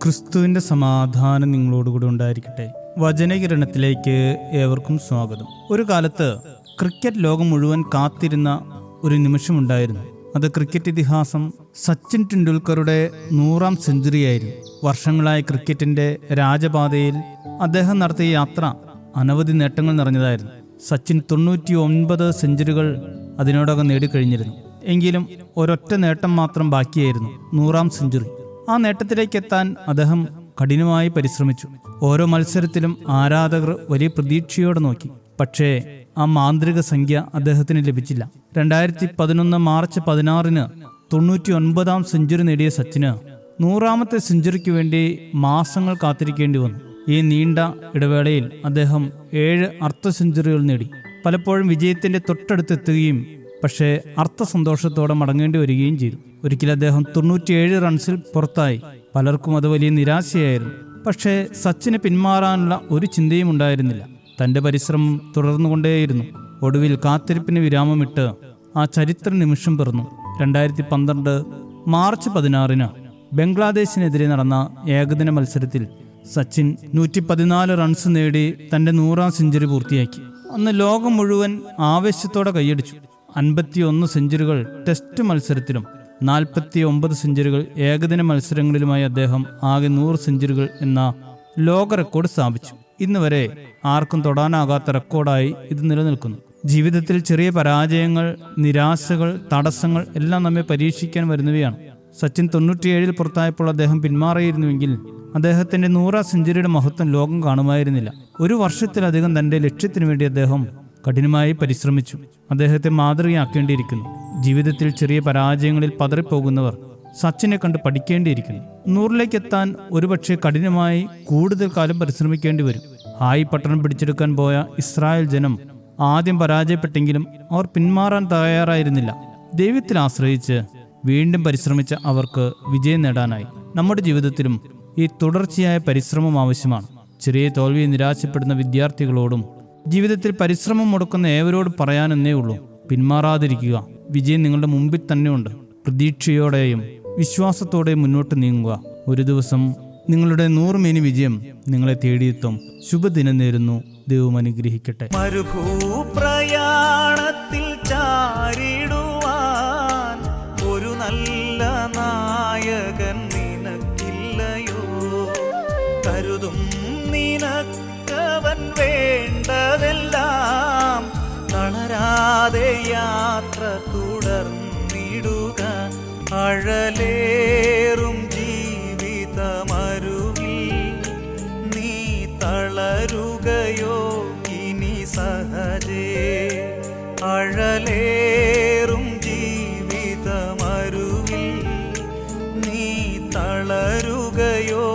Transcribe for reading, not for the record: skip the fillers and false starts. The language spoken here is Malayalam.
ക്രിസ്തുവിൻ്റെ സമാധാനം നിങ്ങളോടുകൂടി ഉണ്ടായിരിക്കട്ടെ. വചനകിരണത്തിലേക്ക് ഏവർക്കും സ്വാഗതം. ഒരു കാലത്ത് ക്രിക്കറ്റ് ലോകം മുഴുവൻ കാത്തിരുന്ന ഒരു നിമിഷമുണ്ടായിരുന്നു. അത് ക്രിക്കറ്റ് ഇതിഹാസം സച്ചിൻ ടെണ്ടുൽക്കറുടെ 100ാം സെഞ്ചുറിയായിരുന്നു. വർഷങ്ങളായ ക്രിക്കറ്റിന്റെ രാജപാതയിൽ അദ്ദേഹം നടത്തിയ യാത്ര അനവധി നേട്ടങ്ങൾ നിറഞ്ഞതായിരുന്നു. സച്ചിൻ 99 സെഞ്ചുറികൾ അതിനോടകം നേടിക്കഴിഞ്ഞിരുന്നു. എങ്കിലും ഒരൊറ്റ നേട്ടം മാത്രം ബാക്കിയായിരുന്നു, 100ാം സെഞ്ചുറി. ആ നേട്ടത്തിലേക്ക് എത്താൻ അദ്ദേഹം കഠിനമായി പരിശ്രമിച്ചു. ഓരോ മത്സരത്തിലും ആരാധകർ വലിയ പ്രതീക്ഷയോടെ നോക്കി. പക്ഷേ ആ മാന്ത്രിക സംഖ്യ അദ്ദേഹത്തിന് ലഭിച്ചില്ല. 2011 മാർച്ച് 16 99ാം സെഞ്ചുറി നേടിയ സച്ചിന് 100ാമത്തെ സെഞ്ചുറിക്ക് വേണ്ടി മാസങ്ങൾ കാത്തിരിക്കേണ്ടി വന്നു. ഈ നീണ്ട ഇടവേളയിൽ അദ്ദേഹം 7 അർദ്ധ സെഞ്ചുറികൾ നേടി. പലപ്പോഴും വിജയത്തിന്റെ തൊട്ടടുത്തെത്തുകയും പക്ഷേ അർത്ഥസന്തോഷത്തോടെ മടങ്ങേണ്ടി വരികയും ചെയ്തു. ഒരിക്കൽ അദ്ദേഹം 97 റൺസിൽ പുറത്തായി. പലർക്കും അത് വലിയ നിരാശയായിരുന്നു. പക്ഷേ സച്ചിന് പിന്മാറാനുള്ള ഒരു ചിന്തയും ഉണ്ടായിരുന്നില്ല. തന്റെ പരിശ്രമം തുടർന്നുകൊണ്ടേയിരുന്നു. ഒടുവിൽ കാത്തിരിപ്പിന് വിരാമമിട്ട് ആ ചരിത്ര നിമിഷം പിറന്നു. 2012 മാർച്ച് 16 ബംഗ്ലാദേശിനെതിരെ നടന്ന ഏകദിന മത്സരത്തിൽ സച്ചിൻ 114 റൺസ് നേടി തന്റെ 100ാം സെഞ്ചുറി പൂർത്തിയാക്കി. അന്ന് ലോകം മുഴുവൻ ആവേശത്തോടെ കൈയടിച്ചു. 51 സെഞ്ചുറികൾ ടെസ്റ്റ് മത്സരത്തിലും 49 സെഞ്ചുറികൾ ഏകദിന മത്സരങ്ങളിലുമായി അദ്ദേഹം ആകെ 100 സെഞ്ചുറികൾ എന്ന ലോക റെക്കോർഡ് സ്ഥാപിച്ചു. ഇന്ന് വരെ ആർക്കും തൊടാനാകാത്ത റെക്കോർഡായി ഇത് നിലനിൽക്കുന്നു. ജീവിതത്തിൽ ചെറിയ പരാജയങ്ങൾ, നിരാശകൾ, തടസ്സങ്ങൾ എല്ലാം നമ്മെ പരീക്ഷിക്കാൻ വരുന്നവയാണ്. സച്ചിൻ 97 പുറത്തായപ്പോൾ അദ്ദേഹം പിന്മാറിയിരുന്നുവെങ്കിൽ അദ്ദേഹത്തിന്റെ 100ാം സെഞ്ചുറിയുടെ മഹത്വം ലോകം കാണുമായിരുന്നില്ല. ഒരു വർഷത്തിലധികം തന്റെ ലക്ഷ്യത്തിനു വേണ്ടി അദ്ദേഹം കഠിനമായി പരിശ്രമിച്ചു. അദ്ദേഹത്തെ മാതൃകയാക്കേണ്ടിയിരിക്കുന്നു. ജീവിതത്തിൽ ചെറിയ പരാജയങ്ങളിൽ പതറിപ്പോകുന്നവർ സച്ചിനെ കണ്ട് പഠിക്കേണ്ടിയിരിക്കുന്നു. 100ലേക്ക് എത്താൻ ഒരുപക്ഷെ കഠിനമായി കൂടുതൽ കാലം പരിശ്രമിക്കേണ്ടി വരും. ഹായ് പട്ടണം പിടിച്ചെടുക്കാൻ പോയ ഇസ്രായേൽ ജനം ആദ്യം പരാജയപ്പെട്ടെങ്കിലും അവർ പിന്മാറാൻ തയ്യാറായിരുന്നില്ല. ദൈവത്തിൽ ആശ്രയിച്ച് വീണ്ടും പരിശ്രമിച്ച അവർക്ക് വിജയം നേടാനായി. നമ്മുടെ ജീവിതത്തിലും ഈ തുടർച്ചയായ പരിശ്രമം ആവശ്യമാണ്. ചെറിയ തോൽവിയെ നിരാശപ്പെടുന്ന വിദ്യാർത്ഥികളോടും ജീവിതത്തിൽ പരിശ്രമം മുടക്കുന്ന ഏവരോടും പറയാനെന്നേ ഉള്ളൂ, പിന്മാറാതിരിക്കുക. വിജയം നിങ്ങളുടെ മുമ്പിൽ തന്നെ ഉണ്ട്. പ്രതീക്ഷയോടെയും വിശ്വാസത്തോടെയും മുന്നോട്ട് നീങ്ങുക. ഒരു ദിവസം നിങ്ങളുടെ 100 മേനി വിജയം നിങ്ങളെ തേടിയെത്തും. ശുഭദിനം നേരുന്നു. ദൈവം അനുഗ്രഹിക്കട്ടെ. മരുഭൂപ്രയാണത്തിൽ ചാരിടുവാൻ ഒരു നല്ല നായകൻ നിനക്കില്ലയോ? കരുതും നിനക്കവൻ വേണ്ടതെല്ലാം. തളരാതെ യാത്ര തുടർന്നിടുക. അഴലേറും ജീവിതമരുവിൽ നീ തളരുകയോ ഇനി സഹജേ? അഴലേറും ജീവിതമരുവിൽ നീ തളരുകയോ